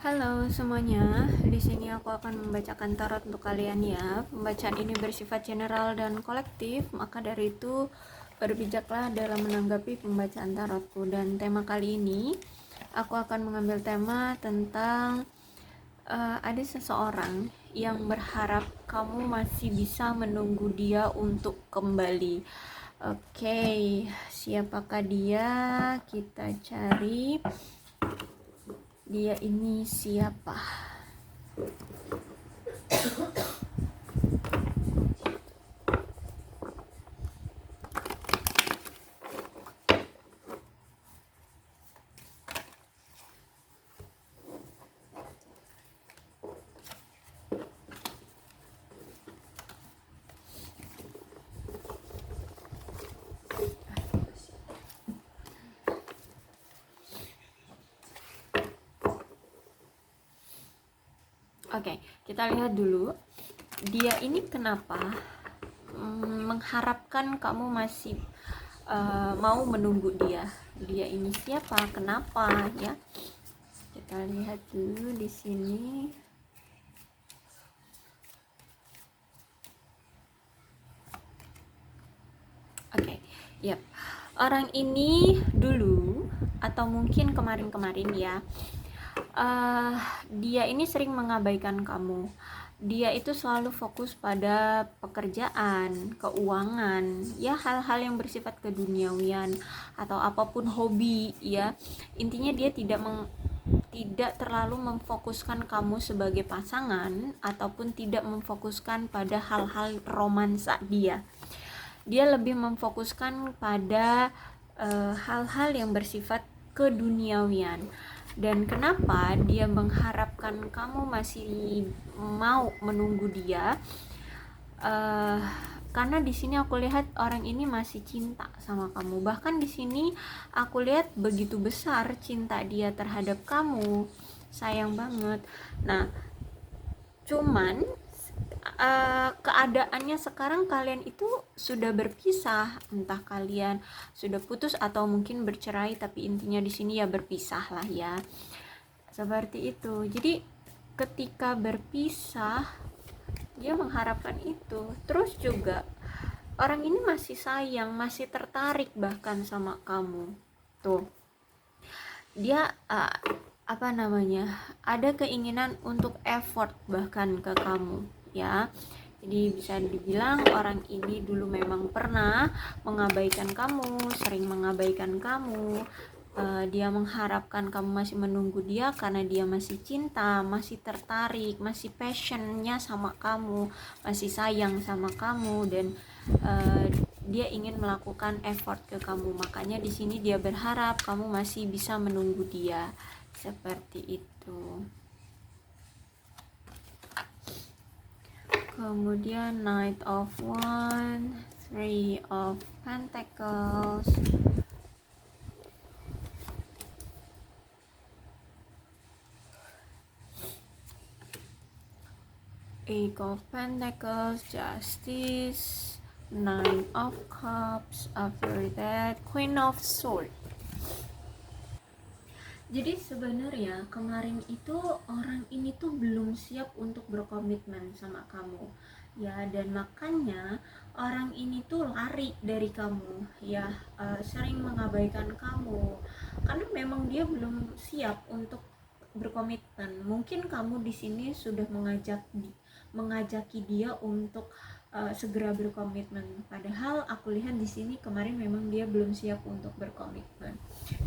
Halo semuanya, di sini aku akan membacakan tarot untuk kalian ya. Pembacaan ini bersifat general dan kolektif, maka dari itu berbijaklah dalam menanggapi pembacaan tarotku. Dan tema kali ini, aku akan mengambil tema tentang ada seseorang yang berharap kamu masih bisa menunggu dia untuk kembali. Oke, siapakah dia? Kita cari. Dia ini siapa? Oke, kita lihat dulu. Dia ini kenapa mengharapkan kamu masih mau menunggu dia? Dia ini siapa? Kenapa ya? Kita lihat dulu di sini. Oke, yap. Orang ini dulu atau mungkin kemarin-kemarin ya, dia ini sering mengabaikan kamu. Dia itu selalu fokus pada pekerjaan, keuangan, ya hal-hal yang bersifat keduniawian atau apapun hobi ya. Intinya dia tidak terlalu memfokuskan kamu sebagai pasangan ataupun tidak memfokuskan pada hal-hal romansa dia. Dia lebih memfokuskan pada hal-hal yang bersifat keduniawian. Dan kenapa dia mengharapkan kamu masih mau menunggu dia? Karena di sini aku lihat orang ini masih cinta sama kamu. Bahkan di sini aku lihat begitu besar cinta dia terhadap kamu. Sayang banget. Nah, cuman keadaannya sekarang kalian itu sudah berpisah, entah kalian sudah putus atau mungkin bercerai, tapi intinya di sini ya berpisah lah ya, seperti itu. Jadi ketika berpisah dia mengharapkan itu. Terus juga orang ini masih sayang, masih tertarik bahkan sama kamu tuh. Dia ada keinginan untuk effort bahkan ke kamu ya. Jadi bisa dibilang orang ini dulu memang pernah mengabaikan kamu, sering mengabaikan kamu. Dia mengharapkan kamu masih menunggu dia karena dia masih cinta, masih tertarik, masih passionnya sama kamu, masih sayang sama kamu, dan dia ingin melakukan effort ke kamu. Makanya di sini dia berharap kamu masih bisa menunggu dia, seperti itu. Kemudian Knight of Wands, Three of Pentacles, Eight of Pentacles, Justice, Nine of Cups, after that Queen of Swords. Jadi sebenarnya kemarin itu orang ini tuh belum siap untuk berkomitmen sama kamu ya, dan makanya orang ini tuh lari dari kamu ya, sering mengabaikan kamu karena memang dia belum siap untuk berkomitmen. Mungkin kamu di sini sudah mengajaki dia untuk segera berkomitmen, padahal aku lihat di sini kemarin memang dia belum siap untuk berkomitmen.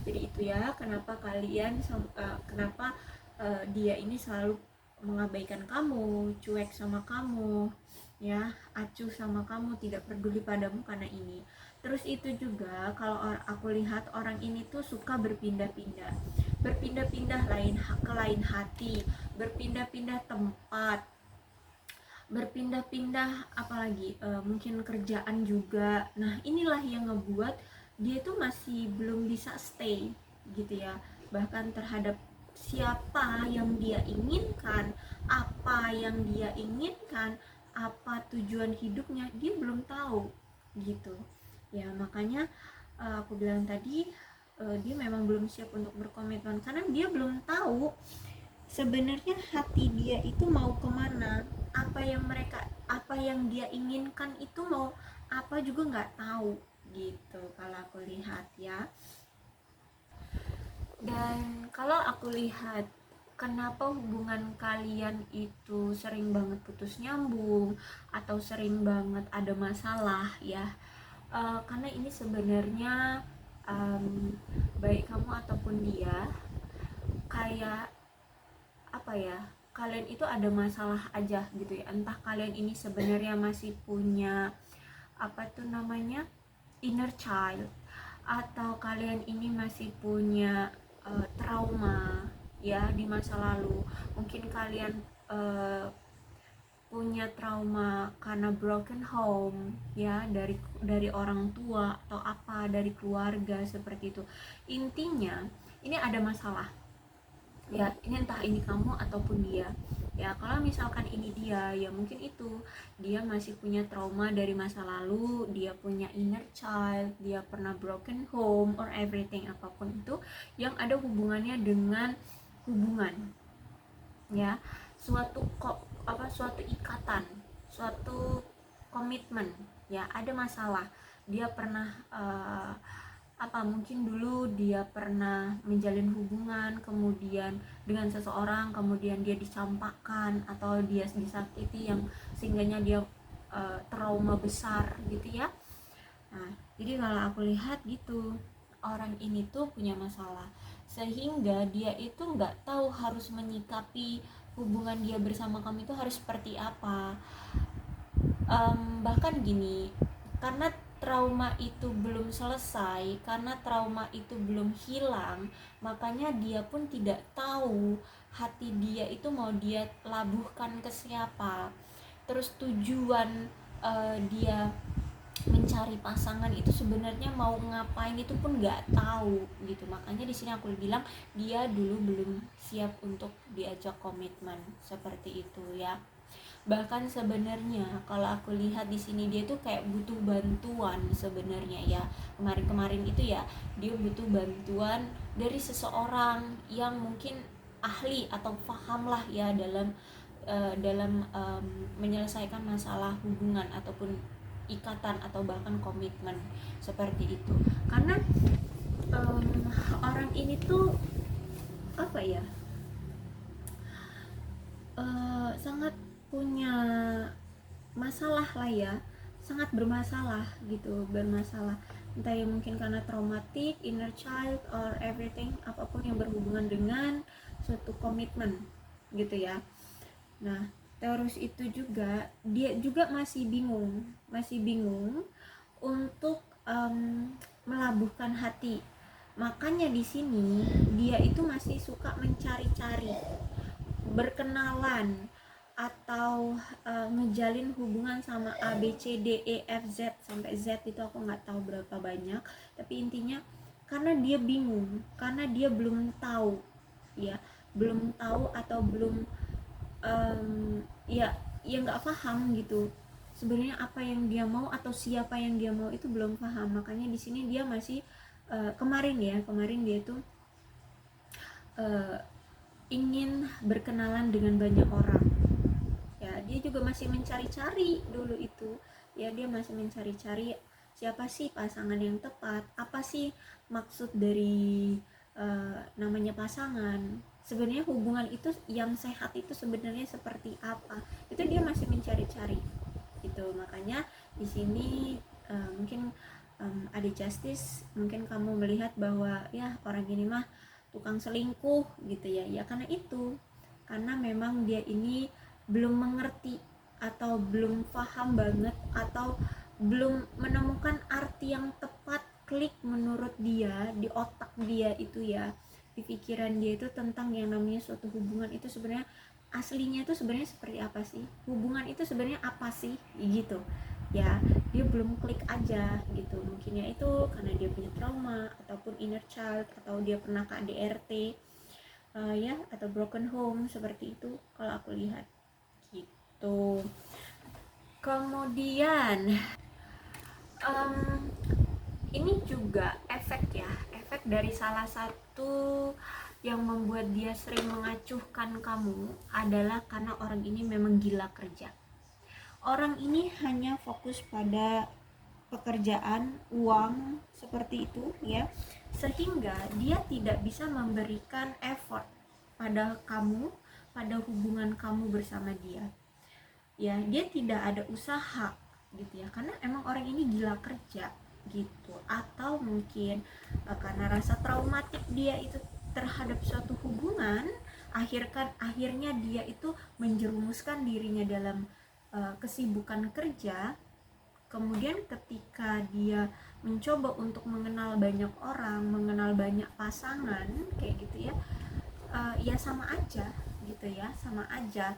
Jadi itu ya kenapa dia ini selalu mengabaikan kamu, cuek sama kamu ya, acuh sama kamu, tidak peduli padamu karena ini. Terus itu juga kalau aku lihat orang ini tuh suka berpindah-pindah ke lain hati, berpindah-pindah tempat, berpindah-pindah apalagi mungkin kerjaan juga. Nah inilah yang ngebuat dia itu masih belum bisa stay gitu ya, bahkan terhadap siapa yang dia inginkan, apa yang dia inginkan, apa tujuan hidupnya, dia belum tahu gitu ya. Makanya aku bilang tadi dia memang belum siap untuk berkomitmen karena dia belum tahu sebenarnya hati dia itu mau kemana, apa yang dia inginkan itu mau apa juga nggak tahu gitu kalau aku lihat ya. Dan kalau aku lihat kenapa hubungan kalian itu sering banget putus nyambung atau sering banget ada masalah ya, karena ini sebenarnya baik kamu ataupun dia kayak apa ya, kalian itu ada masalah aja gitu ya. Entah kalian ini sebenarnya masih punya apa tuh namanya inner child, atau kalian ini masih punya trauma ya di masa lalu. Mungkin kalian punya trauma karena broken home ya, dari orang tua atau apa, dari keluarga seperti itu. Intinya ini ada masalah ya, ini entah ini kamu ataupun dia ya. Kalau misalkan ini dia ya, mungkin itu dia masih punya trauma dari masa lalu, dia punya inner child, dia pernah broken home or everything, apapun itu yang ada hubungannya dengan hubungan ya, suatu ikatan, suatu komitmen ya, ada masalah. Dia pernah mungkin dulu dia pernah menjalin hubungan kemudian dengan seseorang, kemudian dia dicampakkan atau dia disakiti yang sehingganya dia trauma besar gitu ya. Nah, jadi kalau aku lihat gitu, orang ini tuh punya masalah sehingga dia itu nggak tahu harus menyikapi hubungan dia bersama kamu itu harus seperti apa. Bahkan gini, karena trauma itu belum selesai, karena trauma itu belum hilang, makanya dia pun tidak tahu hati dia itu mau dia labuhkan ke siapa. Terus tujuan dia mencari pasangan itu sebenarnya mau ngapain itu pun nggak tahu gitu. Makanya di sini aku bilang dia dulu belum siap untuk diajak komitmen seperti itu ya. Bahkan sebenarnya kalau aku lihat di sini dia tuh kayak butuh bantuan sebenarnya ya. Kemarin-kemarin itu ya dia butuh bantuan dari seseorang yang mungkin ahli atau paham lah ya dalam menyelesaikan masalah hubungan ataupun ikatan atau bahkan komitmen seperti itu. Karena orang ini tuh apa ya, sangat punya masalah lah ya, sangat bermasalah gitu, bermasalah entah ya mungkin karena traumatik, inner child or everything, apapun yang berhubungan dengan suatu komitmen gitu ya. Nah, terus itu juga dia juga masih bingung untuk melabuhkan hati. Makanya di sini dia itu masih suka mencari-cari, berkenalan atau ngejalin hubungan sama A B C D E F Z sampai Z itu aku nggak tahu berapa banyak, tapi intinya karena dia bingung, karena dia belum tahu ya, belum tahu atau belum ya nggak paham gitu sebenarnya apa yang dia mau atau siapa yang dia mau, itu belum paham. Makanya di sini dia masih kemarin dia tuh ingin berkenalan dengan banyak orang ya. Dia juga masih mencari-cari dulu itu ya, dia masih mencari-cari siapa sih pasangan yang tepat, apa sih maksud dari namanya pasangan, sebenarnya hubungan itu yang sehat itu sebenarnya seperti apa, itu dia masih mencari-cari itu. Makanya di sini mungkin ada justice, mungkin kamu melihat bahwa ya orang ini mah tukang selingkuh gitu ya. Ya karena itu, karena memang dia ini belum mengerti atau belum paham banget atau belum menemukan arti yang tepat klik menurut dia di otak dia itu ya, di pikiran dia itu tentang yang namanya suatu hubungan itu sebenarnya aslinya itu sebenarnya seperti apa sih, hubungan itu sebenarnya apa sih gitu ya. Dia belum klik aja gitu, mungkin ya itu karena dia punya trauma ataupun inner child atau dia pernah KDRT ya, atau broken home seperti itu kalau aku lihat gitu. Kemudian ini juga efek dari salah satu yang membuat dia sering mengacuhkan kamu adalah karena orang ini memang gila kerja. Orang ini hanya fokus pada pekerjaan, uang, seperti itu ya, sehingga dia tidak bisa memberikan effort pada kamu, pada hubungan kamu bersama dia ya. Dia tidak ada usaha gitu ya, karena emang orang ini gila kerja gitu. Atau mungkin karena rasa traumatik dia itu terhadap suatu hubungan, akhirnya dia itu menjerumuskan dirinya dalam kesibukan kerja. Kemudian ketika dia mencoba untuk mengenal banyak orang, mengenal banyak pasangan kayak gitu ya, ya sama aja gitu ya, sama aja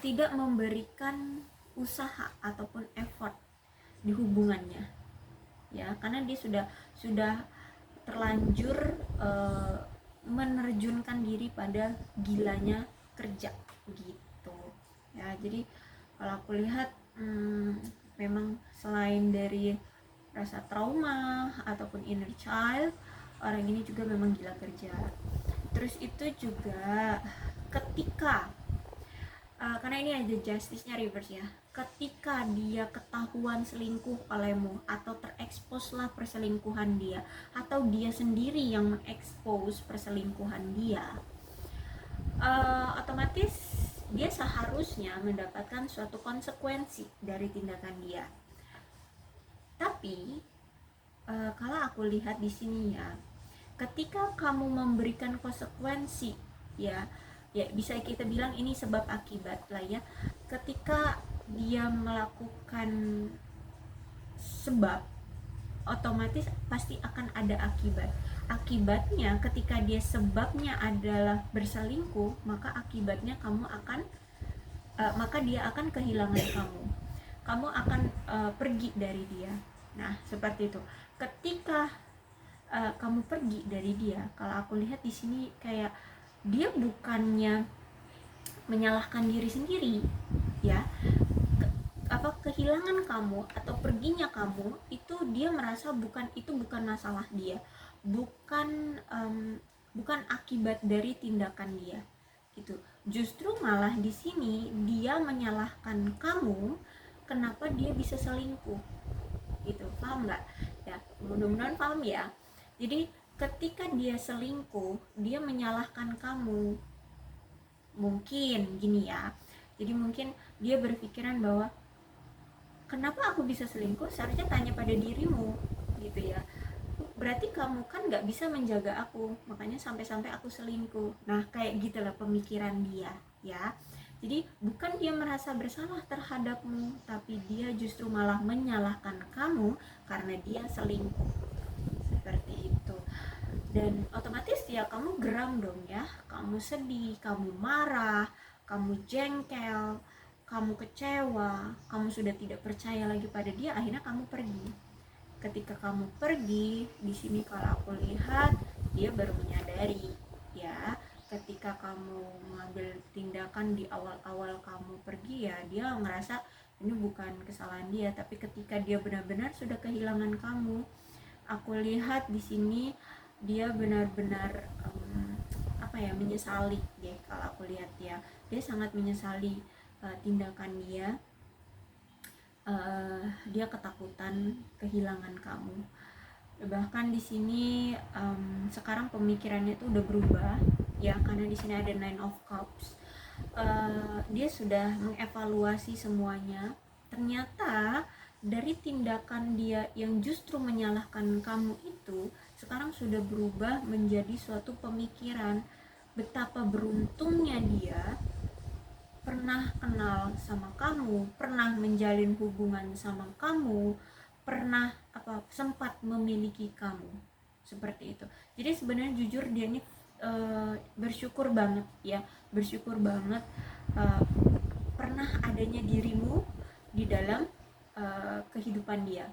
tidak memberikan usaha ataupun effort di hubungannya ya, karena dia sudah terlanjur menerjunkan diri pada gilanya kerja gitu ya. Jadi kalau aku lihat memang selain dari rasa trauma ataupun inner child, orang ini juga memang gila kerja. Terus itu juga ketika karena ini ada justice-nya reverse ya, ketika dia ketahuan selingkuh olehmu atau terekspos lah perselingkuhan dia, atau dia sendiri yang mengekspos perselingkuhan dia, otomatis dia seharusnya mendapatkan suatu konsekuensi dari tindakan dia. Tapi kalau aku lihat di sini ya, ketika kamu memberikan konsekuensi ya bisa kita bilang ini sebab akibat lah ya. Ketika dia melakukan sebab, otomatis pasti akan ada akibat. Akibatnya ketika dia sebabnya adalah berselingkuh, maka akibatnya maka dia akan kehilangan kamu akan pergi dari dia. Nah seperti itu. Ketika kamu pergi dari dia, kalau aku lihat di sini kayak dia bukannya menyalahkan diri sendiri ya, kehilangan kamu atau perginya kamu itu dia merasa bukan masalah dia, bukan akibat dari tindakan dia gitu. Justru malah di sini dia menyalahkan kamu kenapa dia bisa selingkuh gitu. Paham nggak ya? Mudah-mudahan paham ya. Jadi ketika dia selingkuh, dia menyalahkan kamu. Mungkin gini ya, jadi mungkin dia berpikiran bahwa kenapa aku bisa selingkuh, seharusnya tanya pada dirimu gitu ya. Berarti kamu kan gak bisa menjaga aku, makanya sampai-sampai aku selingkuh. Nah kayak gitulah pemikiran dia ya. Jadi bukan dia merasa bersalah terhadapmu, tapi dia justru malah menyalahkan kamu karena dia selingkuh. Seperti itu. Dan otomatis ya kamu geram dong ya, kamu sedih, kamu marah, kamu jengkel, kamu kecewa, kamu sudah tidak percaya lagi pada dia, akhirnya kamu pergi. Ketika kamu pergi, di sini kalau aku lihat dia baru menyadari ya, ketika kamu mengambil tindakan di awal-awal kamu pergi ya, dia ngerasa ini bukan kesalahan dia, tapi ketika dia benar-benar sudah kehilangan kamu, aku lihat di sini dia benar-benar menyesali deh. Kalau aku lihat ya, dia sangat menyesali tindakan dia. Dia ketakutan kehilangan kamu. Bahkan di sini sekarang pemikirannya itu udah berubah ya, karena di sini ada Nine of Cups. Dia sudah mengevaluasi semuanya. Ternyata dari tindakan dia yang justru menyalahkan kamu itu sekarang sudah berubah menjadi suatu pemikiran betapa beruntungnya dia pernah kenal sama kamu, pernah menjalin hubungan sama kamu, pernah sempat memiliki kamu. Seperti itu. Jadi sebenarnya jujur dia ini bersyukur banget ya, bersyukur banget pernah adanya dirimu di dalam kehidupan dia,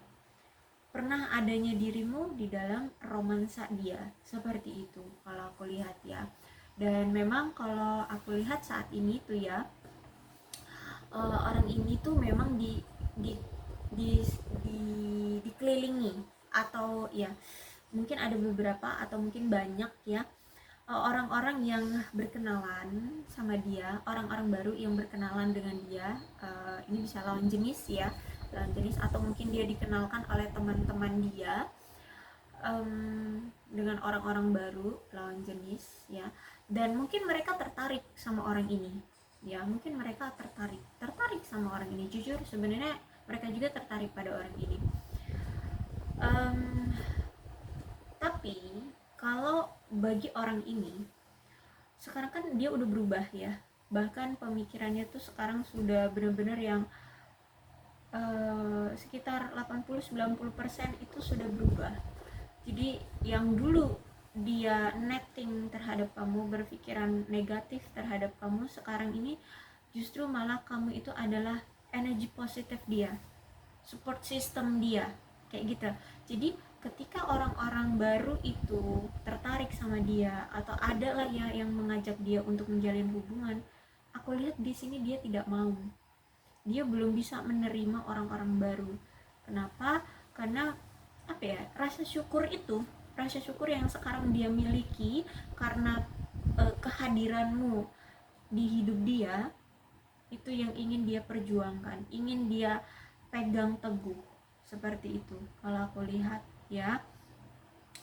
pernah adanya dirimu di dalam romansa dia. Seperti itu kalau aku lihat ya. Dan memang kalau aku lihat saat ini tuh ya, orang ini tuh memang dikelilingi atau ya mungkin ada beberapa atau mungkin banyak ya orang-orang yang berkenalan sama dia, orang-orang baru yang berkenalan dengan dia. Ini bisa lawan jenis ya, lawan jenis, atau mungkin dia dikenalkan oleh teman-teman dia dengan orang-orang baru lawan jenis ya, dan mungkin mereka tertarik sama orang ini ya, mungkin mereka tertarik sama orang ini. Jujur sebenarnya mereka juga tertarik pada orang ini. Tapi kalau bagi orang ini sekarang kan dia udah berubah ya, bahkan pemikirannya tuh sekarang sudah benar-benar yang sekitar 80-90% itu sudah berubah. Jadi yang dulu dia netting terhadap kamu, berpikiran negatif terhadap kamu, sekarang ini justru malah kamu itu adalah energi positif dia, support system dia, kayak gitu. Jadi ketika orang-orang baru itu tertarik sama dia atau ada lah ya yang mengajak dia untuk menjalin hubungan, aku lihat di sini dia tidak mau. Dia belum bisa menerima orang-orang baru. Kenapa? Karena apa ya, rasa syukur yang sekarang dia miliki karena kehadiranmu di hidup dia, itu yang ingin dia perjuangkan, ingin dia pegang teguh, seperti itu kalau aku lihat ya.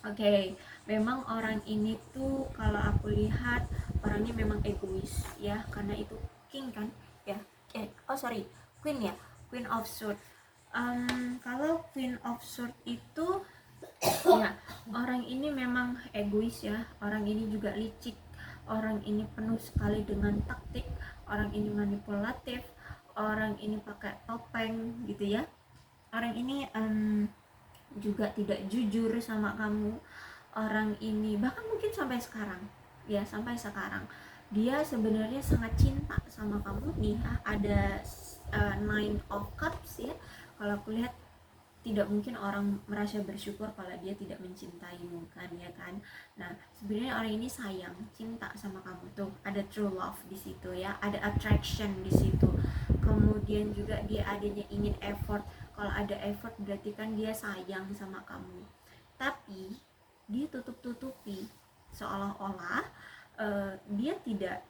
Oke, memang orang ini tuh kalau aku lihat orangnya memang egois ya, karena itu king kan ya, queen ya, queen of swords. Kalau queen of swords itu ya, orang ini memang egois ya, orang ini juga licik, orang ini penuh sekali dengan taktik, orang ini manipulatif, orang ini pakai topeng gitu ya, orang ini juga tidak jujur sama kamu. Orang ini bahkan mungkin sampai sekarang dia sebenarnya sangat cinta sama kamu nih. Ada Nine of Cups ya, kalau aku lihat tidak mungkin orang merasa bersyukur kalau dia tidak mencintaimu kan ya kan. Nah sebenarnya orang ini sayang, cinta sama kamu tuh, ada true love di situ ya, ada attraction di situ. Kemudian juga dia adanya ingin effort. Kalau ada effort berarti kan dia sayang sama kamu. Tapi dia tutup-tutupi, seolah-olah dia tidak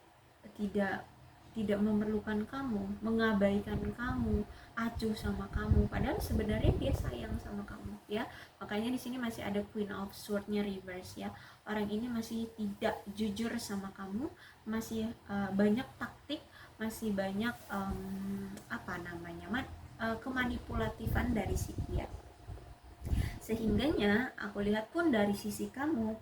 memerlukan kamu, mengabaikan kamu, acuh sama kamu, padahal sebenarnya dia sayang sama kamu ya. Makanya di sini masih ada Queen of Swords-nya reverse ya. Orang ini masih tidak jujur sama kamu, masih banyak taktik, masih banyak kemanipulatifan dari si dia. Sehingganya aku lihat pun dari sisi kamu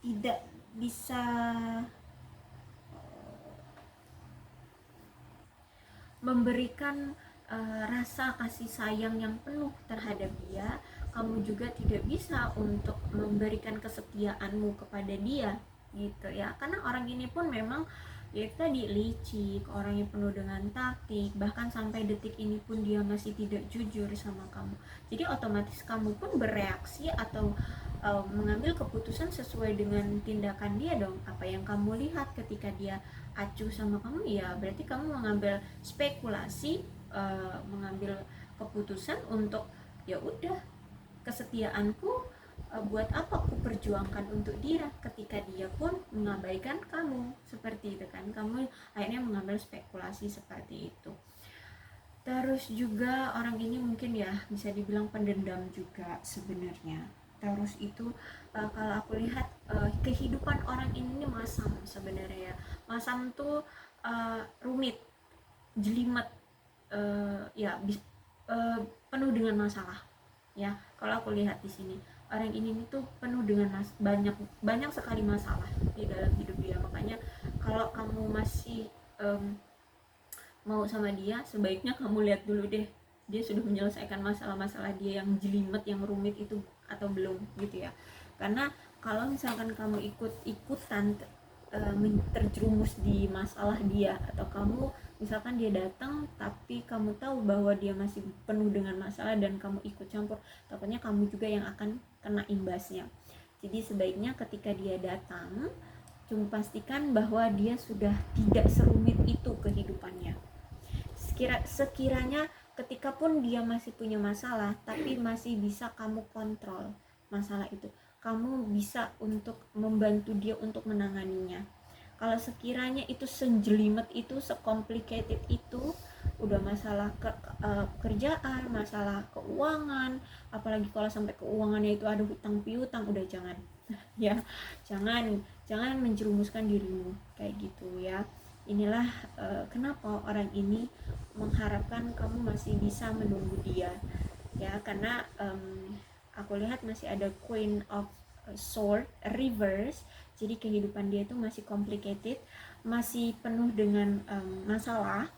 tidak bisa memberikan rasa kasih sayang yang penuh terhadap dia. Kamu juga tidak bisa untuk memberikan kesetiaanmu kepada dia gitu ya, karena orang ini pun memang ya tadi licik, orangnya penuh dengan taktik, bahkan sampai detik ini pun dia masih tidak jujur sama kamu. Jadi otomatis kamu pun bereaksi atau mengambil keputusan sesuai dengan tindakan dia dong. Apa yang kamu lihat ketika dia acuh sama kamu, ya berarti kamu mengambil spekulasi, mengambil keputusan untuk ya udah, kesetiaanku buat apa aku perjuangkan untuk dia ketika dia pun mengabaikan kamu, seperti itu kan. Kamu akhirnya mengambil spekulasi seperti itu. Terus juga orang ini mungkin ya bisa dibilang pendendam juga sebenarnya. Terus itu kalau aku lihat kehidupan orang ini masam sebenarnya ya. Masam tuh rumit, jelimet, penuh dengan masalah ya. Kalau aku lihat di sini orang ini tuh penuh dengan banyak sekali masalah di dalam hidup dia. Makanya kalau kamu masih mau sama dia, sebaiknya kamu lihat dulu deh dia sudah menyelesaikan masalah-masalah dia yang jelimet, yang rumit itu atau belum gitu ya. Karena kalau misalkan kamu ikut-ikutan terjerumus di masalah dia, atau kamu misalkan dia datang tapi kamu tahu bahwa dia masih penuh dengan masalah dan kamu ikut campur, takutnya kamu juga yang akan kena imbasnya. Jadi sebaiknya ketika dia datang, cuma pastikan bahwa dia sudah tidak serumit itu kehidupannya. Sekiranya ketika pun dia masih punya masalah, tapi masih bisa kamu kontrol masalah itu, kamu bisa untuk membantu dia untuk menanganinya. Kalau sekiranya itu sejelimet itu, secomplicated itu, udah masalah pekerjaan, masalah keuangan, apalagi kalau sampai keuangannya itu ada hutang piutang, udah jangan ya, jangan menjerumuskan dirimu kayak gitu ya. Inilah kenapa orang ini mengharapkan kamu masih bisa menunggu dia ya, karena aku lihat masih ada Queen of Sword reverse. Jadi kehidupan dia itu masih complicated, masih penuh dengan masalah,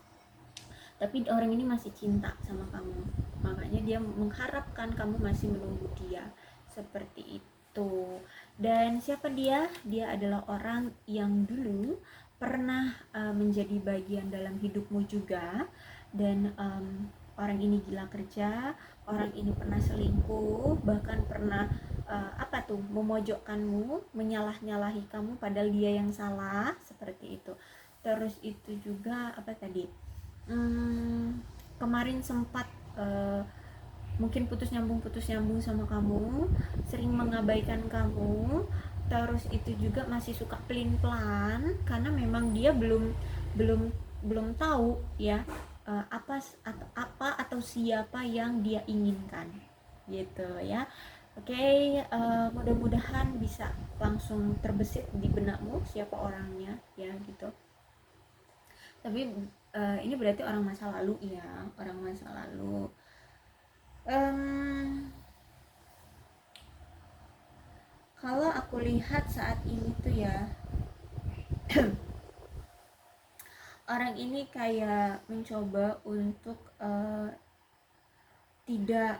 tapi orang ini masih cinta sama kamu, makanya dia mengharapkan kamu masih menunggu dia, seperti itu. Dan siapa dia? Dia adalah orang yang dulu pernah menjadi bagian dalam hidupmu juga, dan orang ini gila kerja, orang ini pernah selingkuh, bahkan pernah memojokkanmu, menyalah-nyalahi kamu padahal dia yang salah, seperti itu. Terus itu juga kemarin sempat mungkin putus nyambung sama kamu, sering mengabaikan kamu. Terus itu juga masih suka pelin-pelan, karena memang dia belum tahu ya apa atau siapa yang dia inginkan gitu ya. Oke, mudah-mudahan bisa langsung terbesit di benakmu siapa orangnya ya gitu. Tapi ini berarti orang masa lalu ya, orang masa lalu. Kalau aku lihat saat ini tuh ya, orang ini kayak mencoba untuk tidak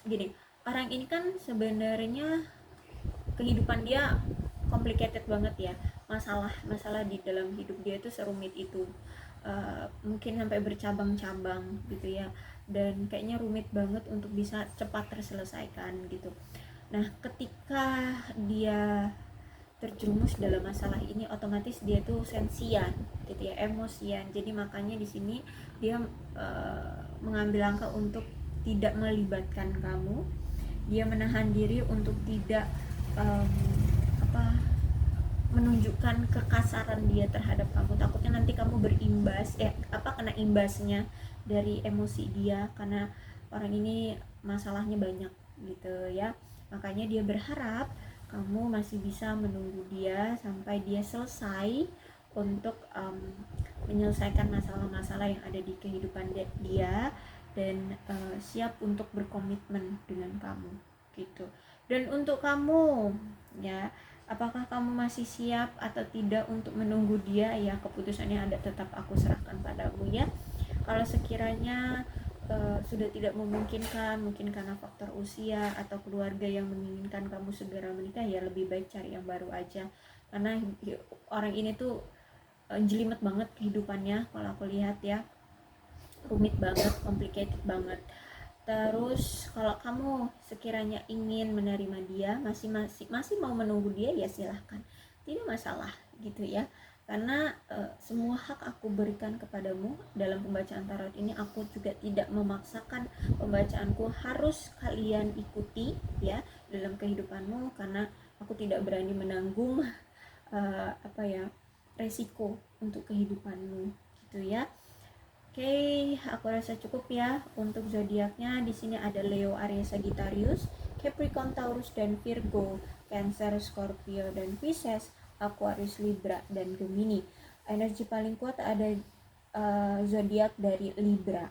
gini, orang ini kan sebenarnya kehidupan dia complicated banget ya, masalah di dalam hidup dia itu serumit itu, mungkin sampai bercabang-cabang gitu ya, dan kayaknya rumit banget untuk bisa cepat terselesaikan gitu. Nah, ketika dia terjerumus dalam masalah ini, otomatis dia tuh sensian gitu ya, emosian. Jadi makanya di sini dia mengambil langkah untuk tidak melibatkan kamu. Dia menahan diri untuk tidak menunjukkan kekasaran dia terhadap kamu. Takutnya nanti kamu kena imbasnya dari emosi dia, karena orang ini masalahnya banyak gitu ya. Makanya dia berharap kamu masih bisa menunggu dia sampai dia selesai untuk menyelesaikan masalah-masalah yang ada di kehidupan dia, dan siap untuk berkomitmen dengan kamu gitu. Dan untuk kamu ya, apakah kamu masih siap atau tidak untuk menunggu dia ya, keputusannya ada tetap aku serahkan padamu ya. Kalau sekiranya sudah tidak memungkinkan, mungkin karena faktor usia atau keluarga yang menginginkan kamu segera menikah, ya lebih baik cari yang baru aja, karena orang ini tuh jelimet banget kehidupannya kalau aku lihat ya, rumit banget, complicated banget. Terus kalau kamu sekiranya ingin menerima dia, masih mau menunggu dia, ya silahkan, tidak masalah gitu ya, karena semua hak aku berikan kepadamu dalam pembacaan tarot ini. Aku juga tidak memaksakan pembacaanku harus kalian ikuti ya dalam kehidupanmu, karena aku tidak berani menanggung resiko untuk kehidupanmu gitu ya. Oke, aku rasa cukup ya untuk zodiaknya. Di sini ada Leo, Aries, Sagittarius, Capricorn, Taurus, dan Virgo, Cancer, Scorpio, dan Pisces, Aquarius, Libra, dan Gemini. Energi paling kuat ada zodiak dari Libra.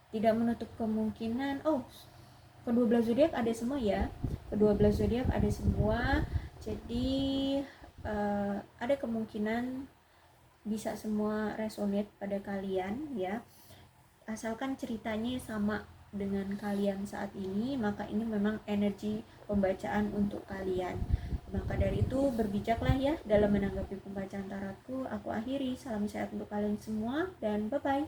Tidak menutup kemungkinan kedua belas zodiak ada semua ya. Kedua belas zodiak ada semua. Jadi ada kemungkinan bisa semua resonate pada kalian ya, asalkan ceritanya sama dengan kalian saat ini, maka ini memang energi pembacaan untuk kalian. Maka dari itu berbijaklah ya dalam menanggapi pembacaan tarotku. Aku akhiri, salam sehat untuk kalian semua dan bye bye.